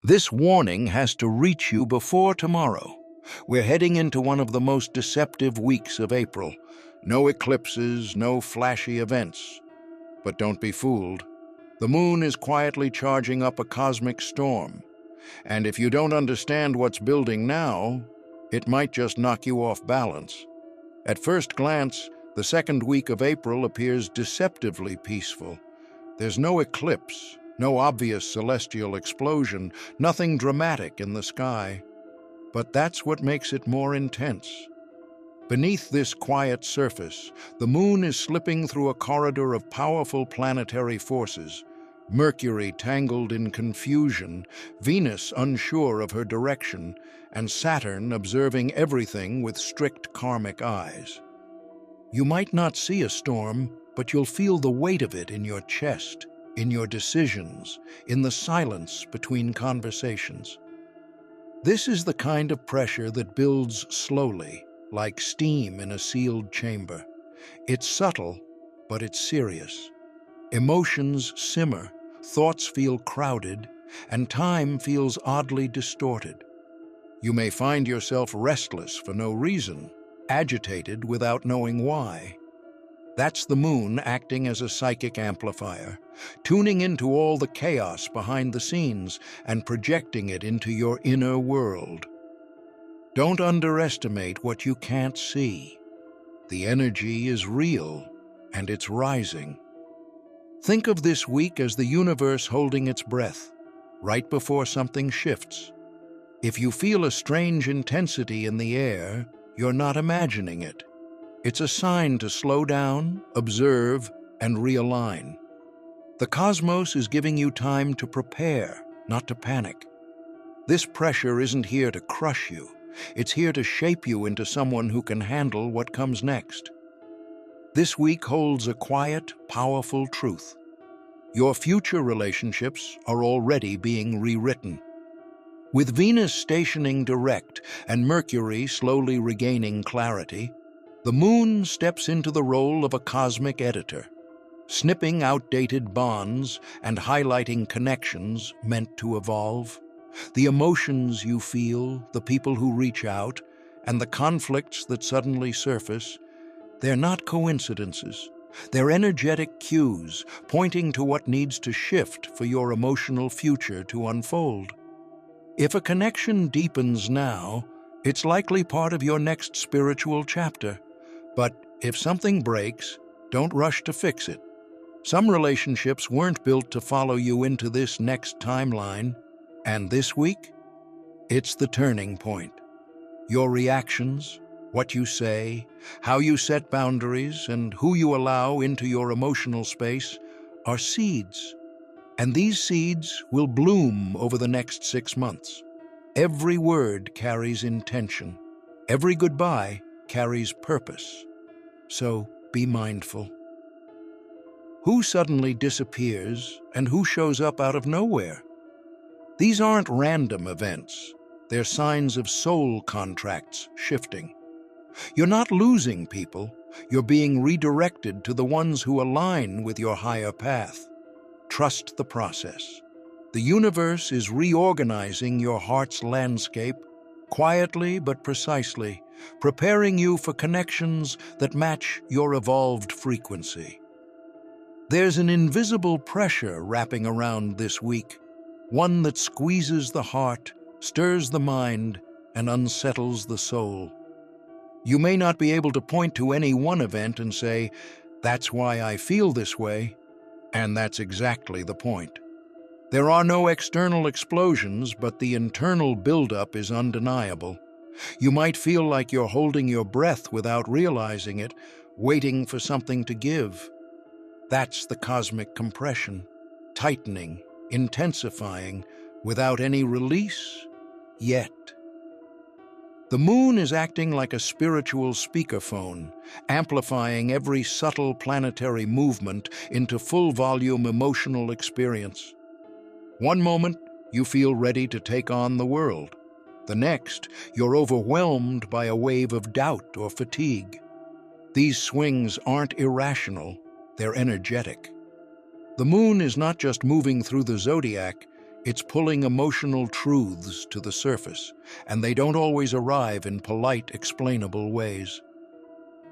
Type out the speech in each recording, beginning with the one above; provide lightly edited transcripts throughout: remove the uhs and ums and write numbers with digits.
This warning has to reach you before tomorrow. We're heading into one of the most deceptive weeks of April. No eclipses, no flashy events. But don't be fooled. The moon is quietly charging up a cosmic storm. And if you don't understand what's building now, it might just knock you off balance. At first glance, the second week of April appears deceptively peaceful. There's no eclipse, no obvious celestial explosion, nothing dramatic in the sky. But that's what makes it more intense. Beneath this quiet surface, the moon is slipping through a corridor of powerful planetary forces. Mercury tangled in confusion, Venus unsure of her direction, and Saturn observing everything with strict karmic eyes. You might not see a storm, but you'll feel the weight of it in your chest, in your decisions, in the silence between conversations. This is the kind of pressure that builds slowly, like steam in a sealed chamber. It's subtle, but it's serious. Emotions simmer, thoughts feel crowded, and time feels oddly distorted. You may find yourself restless for no reason, agitated without knowing why. That's the moon acting as a psychic amplifier, tuning into all the chaos behind the scenes and projecting it into your inner world. Don't underestimate what you can't see. The energy is real, and it's rising. Think of this week as the universe holding its breath, right before something shifts. If you feel a strange intensity in the air, you're not imagining it. It's a sign to slow down, observe, and realign. The cosmos is giving you time to prepare, not to panic. This pressure isn't here to crush you. It's here to shape you into someone who can handle what comes next. This week holds a quiet, powerful truth. Your future relationships are already being rewritten. With Venus stationing direct and Mercury slowly regaining clarity, the moon steps into the role of a cosmic editor, snipping outdated bonds and highlighting connections meant to evolve. The emotions you feel, the people who reach out, and the conflicts that suddenly surface, they're not coincidences. They're energetic cues pointing to what needs to shift for your emotional future to unfold. If a connection deepens now, it's likely part of your next spiritual chapter. But if something breaks, don't rush to fix it. Some relationships weren't built to follow you into this next timeline. And this week, it's the turning point. Your reactions, what you say, how you set boundaries, and who you allow into your emotional space are seeds. And these seeds will bloom over the next 6 months. Every word carries intention. Every goodbye carries purpose. So be mindful. Who suddenly disappears and who shows up out of nowhere? These aren't random events. They're signs of soul contracts shifting. You're not losing people. You're being redirected to the ones who align with your higher path. Trust the process. The universe is reorganizing your heart's landscape, quietly but precisely, preparing you for connections that match your evolved frequency. There's an invisible pressure wrapping around this week, one that squeezes the heart, stirs the mind, and unsettles the soul. You may not be able to point to any one event and say, "That's why I feel this way," and that's exactly the point. There are no external explosions, but the internal buildup is undeniable. You might feel like you're holding your breath without realizing it, waiting for something to give. That's the cosmic compression, tightening, intensifying, without any release yet. The moon is acting like a spiritual speakerphone, amplifying every subtle planetary movement into full-volume emotional experience. One moment, you feel ready to take on the world. The next, you're overwhelmed by a wave of doubt or fatigue. These swings aren't irrational, they're energetic. The moon is not just moving through the zodiac, It's pulling emotional truths to the surface, and they don't always arrive in polite, explainable ways.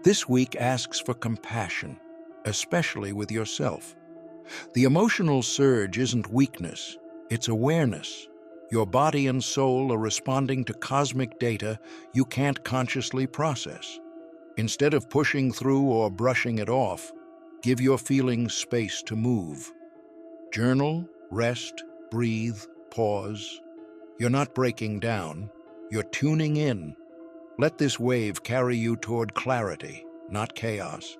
This week asks for compassion, especially with yourself. The emotional surge isn't weakness, it's awareness. Your body and soul are responding to cosmic data you can't consciously process. Instead of pushing through or brushing it off, give your feelings space to move. Journal, rest, breathe, pause. You're not breaking down, you're tuning in. Let this wave carry you toward clarity, not chaos.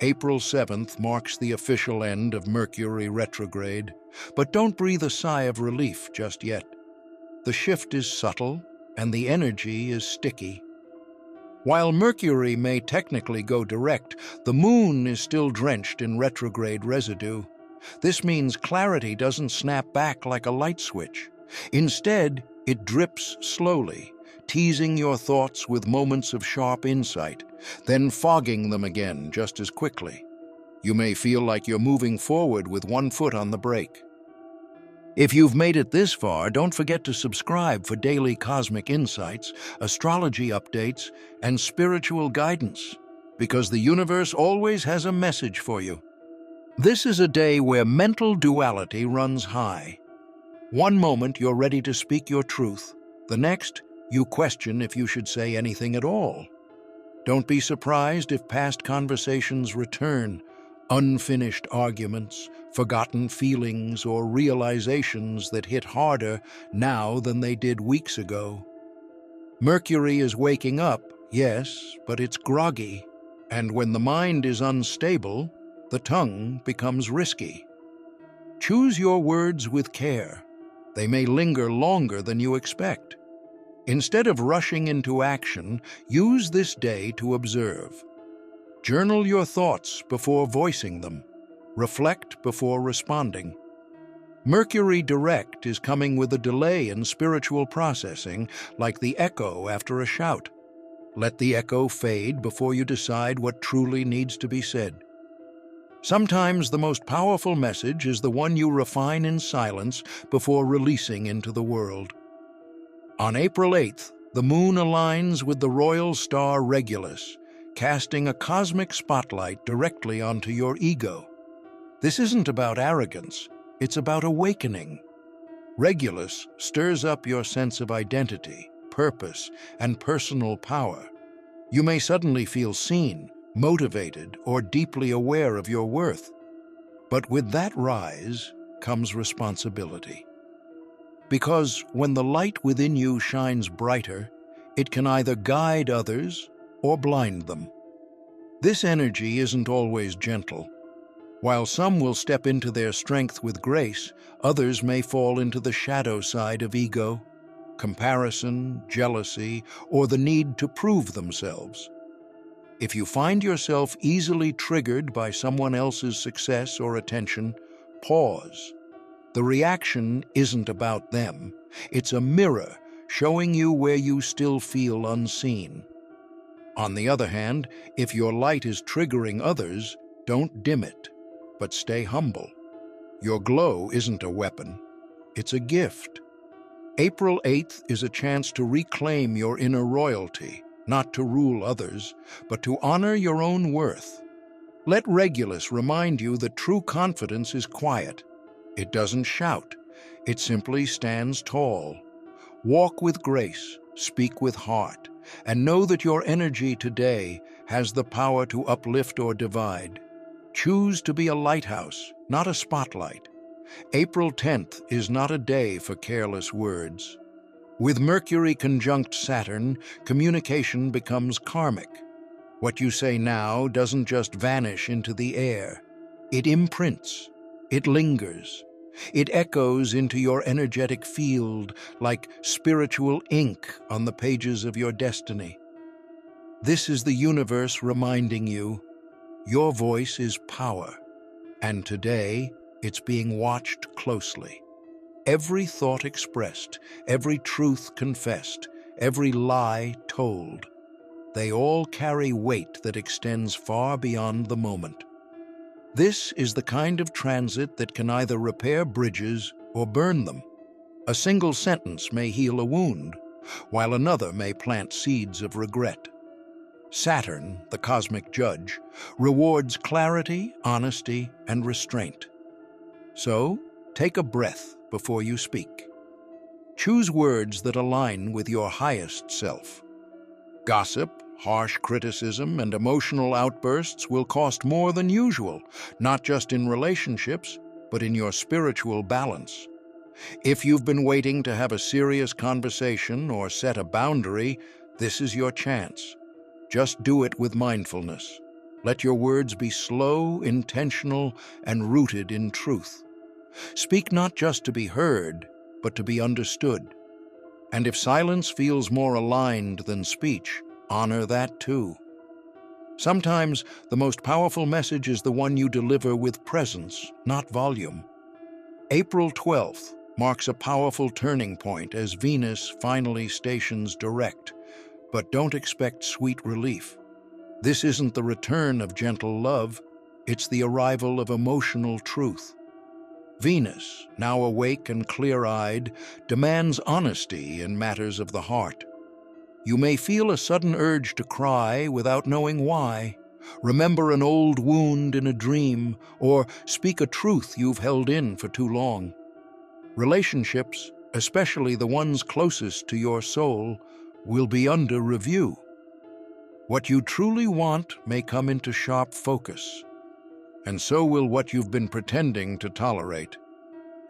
April 7th marks the official end of Mercury retrograde, but don't breathe a sigh of relief just yet. The shift is subtle, and the energy is sticky. While Mercury may technically go direct, the moon is still drenched in retrograde residue. This means clarity doesn't snap back like a light switch. Instead, it drips slowly, teasing your thoughts with moments of sharp insight, then fogging them again just as quickly. You may feel like you're moving forward with one foot on the brake. If you've made it this far, don't forget to subscribe for daily cosmic insights, astrology updates, and spiritual guidance, because the universe always has a message for you. This is a day where mental duality runs high. One moment you're ready to speak your truth, the next you question if you should say anything at all. Don't be surprised if past conversations return, unfinished arguments, forgotten feelings, or realizations that hit harder now than they did weeks ago. Mercury is waking up, yes, but it's groggy, and when the mind is unstable, the tongue becomes risky. Choose your words with care. They may linger longer than you expect. Instead of rushing into action, use this day to observe. Journal your thoughts before voicing them. Reflect before responding. Mercury direct is coming with a delay in spiritual processing, like the echo after a shout. Let the echo fade before you decide what truly needs to be said. Sometimes the most powerful message is the one you refine in silence before releasing into the world. On April 8th, the moon aligns with the royal star Regulus, casting a cosmic spotlight directly onto your ego. This isn't about arrogance, it's about awakening. Regulus stirs up your sense of identity, purpose, and personal power. You may suddenly feel seen, motivated, or deeply aware of your worth. But with that rise comes responsibility. Because when the light within you shines brighter, it can either guide others or blind them. This energy isn't always gentle. While some will step into their strength with grace, others may fall into the shadow side of ego, comparison, jealousy, or the need to prove themselves. If you find yourself easily triggered by someone else's success or attention, pause. The reaction isn't about them. It's a mirror showing you where you still feel unseen. On the other hand, if your light is triggering others, don't dim it, but stay humble. Your glow isn't a weapon, it's a gift. April 8th is a chance to reclaim your inner royalty, not to rule others, but to honor your own worth. Let Regulus remind you that true confidence is quiet. It doesn't shout, it simply stands tall. Walk with grace, speak with heart, and know that your energy today has the power to uplift or divide. Choose to be a lighthouse, not a spotlight. April 10th is not a day for careless words. With Mercury conjunct Saturn, communication becomes karmic. What you say now doesn't just vanish into the air. It imprints. It lingers. It echoes into your energetic field like spiritual ink on the pages of your destiny. This is the universe reminding you, your voice is power, and today it's being watched closely. Every thought expressed, every truth confessed, every lie told, they all carry weight that extends far beyond the moment. This is the kind of transit that can either repair bridges or burn them. A single sentence may heal a wound, while another may plant seeds of regret. Saturn, the cosmic judge, rewards clarity, honesty, and restraint. So, take a breath before you speak. Choose words that align with your highest self. Gossip, harsh criticism, and emotional outbursts will cost more than usual, not just in relationships, but in your spiritual balance. If you've been waiting to have a serious conversation or set a boundary, this is your chance. Just do it with mindfulness. Let your words be slow, intentional, and rooted in truth. Speak not just to be heard, but to be understood. And if silence feels more aligned than speech, honor that too. Sometimes the most powerful message is the one you deliver with presence, not volume. April 12th marks a powerful turning point as Venus finally stations direct, but don't expect sweet relief. This isn't the return of gentle love, it's the arrival of emotional truth. Venus, now awake and clear-eyed, demands honesty in matters of the heart. You may feel a sudden urge to cry without knowing why, remember an old wound in a dream, or speak a truth you've held in for too long. Relationships, especially the ones closest to your soul, will be under review. What you truly want may come into sharp focus, and so will what you've been pretending to tolerate.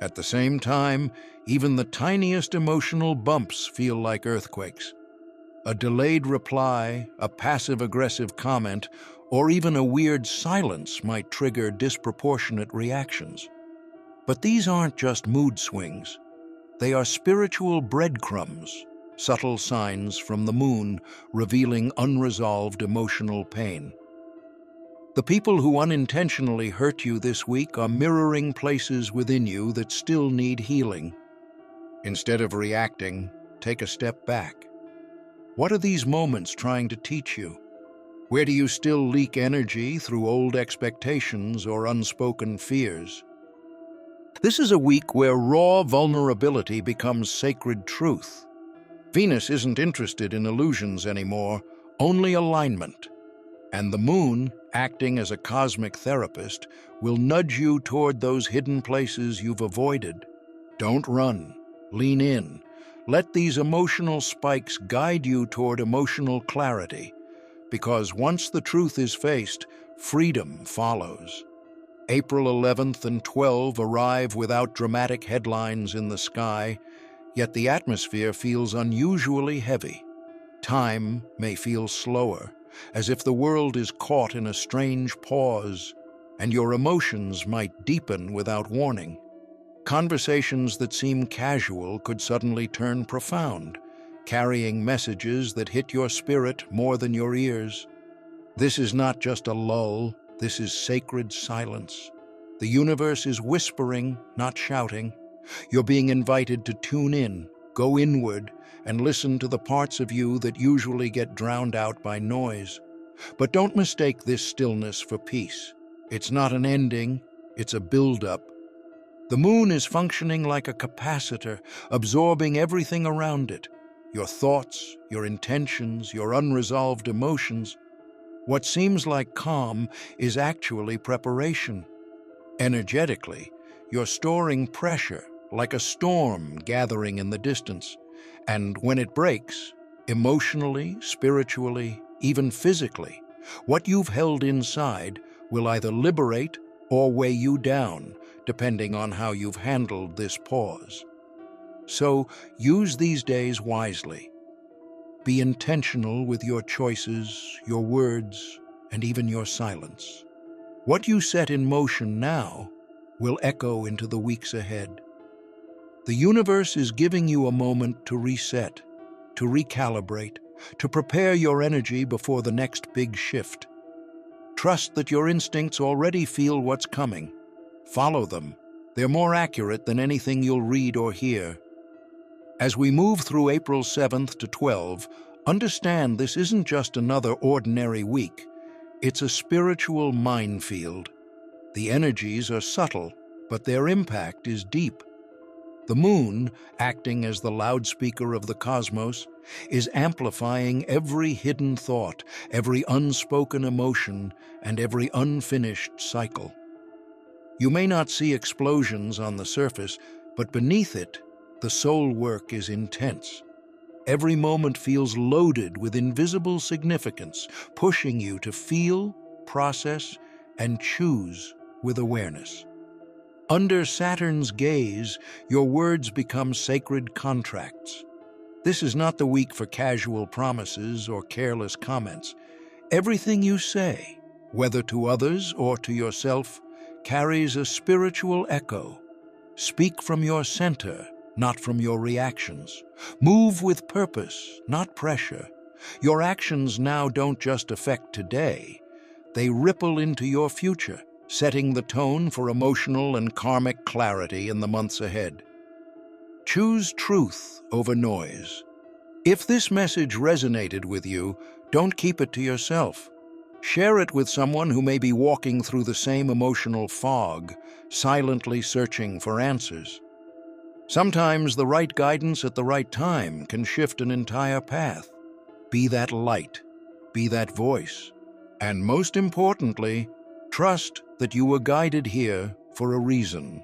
At the same time, even the tiniest emotional bumps feel like earthquakes. A delayed reply, a passive-aggressive comment, or even a weird silence might trigger disproportionate reactions. But these aren't just mood swings. They are spiritual breadcrumbs, subtle signs from the moon revealing unresolved emotional pain. The people who unintentionally hurt you this week are mirroring places within you that still need healing. Instead of reacting, take a step back. What are these moments trying to teach you? Where do you still leak energy through old expectations or unspoken fears? This is a week where raw vulnerability becomes sacred truth. Venus isn't interested in illusions anymore, only alignment. And the moon, acting as a cosmic therapist, will nudge you toward those hidden places you've avoided. Don't run. Lean in. Let these emotional spikes guide you toward emotional clarity, because once the truth is faced, freedom follows. April 11th and 12th arrive without dramatic headlines in the sky, yet the atmosphere feels unusually heavy. Time may feel slower, as if the world is caught in a strange pause, and your emotions might deepen without warning. Conversations that seem casual could suddenly turn profound, carrying messages that hit your spirit more than your ears. This is not just a lull, this is sacred silence. The universe is whispering, not shouting. You're being invited to tune in, go inward, and listen to the parts of you that usually get drowned out by noise. But don't mistake this stillness for peace. It's not an ending, it's a build-up. The moon is functioning like a capacitor, absorbing everything around it. Your thoughts, your intentions, your unresolved emotions. What seems like calm is actually preparation. Energetically, you're storing pressure, like a storm gathering in the distance. And when it breaks, emotionally, spiritually, even physically, what you've held inside will either liberate or weigh you down, depending on how you've handled this pause. So use these days wisely. Be intentional with your choices, your words, and even your silence. What you set in motion now will echo into the weeks ahead. The universe is giving you a moment to reset, to recalibrate, to prepare your energy before the next big shift. Trust that your instincts already feel what's coming. Follow them. They're more accurate than anything you'll read or hear. As we move through April 7th to 12th, understand this isn't just another ordinary week. It's a spiritual minefield. The energies are subtle, but their impact is deep. The moon, acting as the loudspeaker of the cosmos, is amplifying every hidden thought, every unspoken emotion, and every unfinished cycle. You may not see explosions on the surface, but beneath it, the soul work is intense. Every moment feels loaded with invisible significance, pushing you to feel, process, and choose with awareness. Under Saturn's gaze, your words become sacred contracts. This is not the week for casual promises or careless comments. Everything you say, whether to others or to yourself, carries a spiritual echo. Speak from your center, not from your reactions. Move with purpose, not pressure. Your actions now don't just affect today, they ripple into your future, setting the tone for emotional and karmic clarity in the months ahead. Choose truth over noise. If this message resonated with you, don't keep it to yourself. Share it with someone who may be walking through the same emotional fog, silently searching for answers. Sometimes the right guidance at the right time can shift an entire path. Be that light, be that voice, and most importantly, trust that you were guided here for a reason.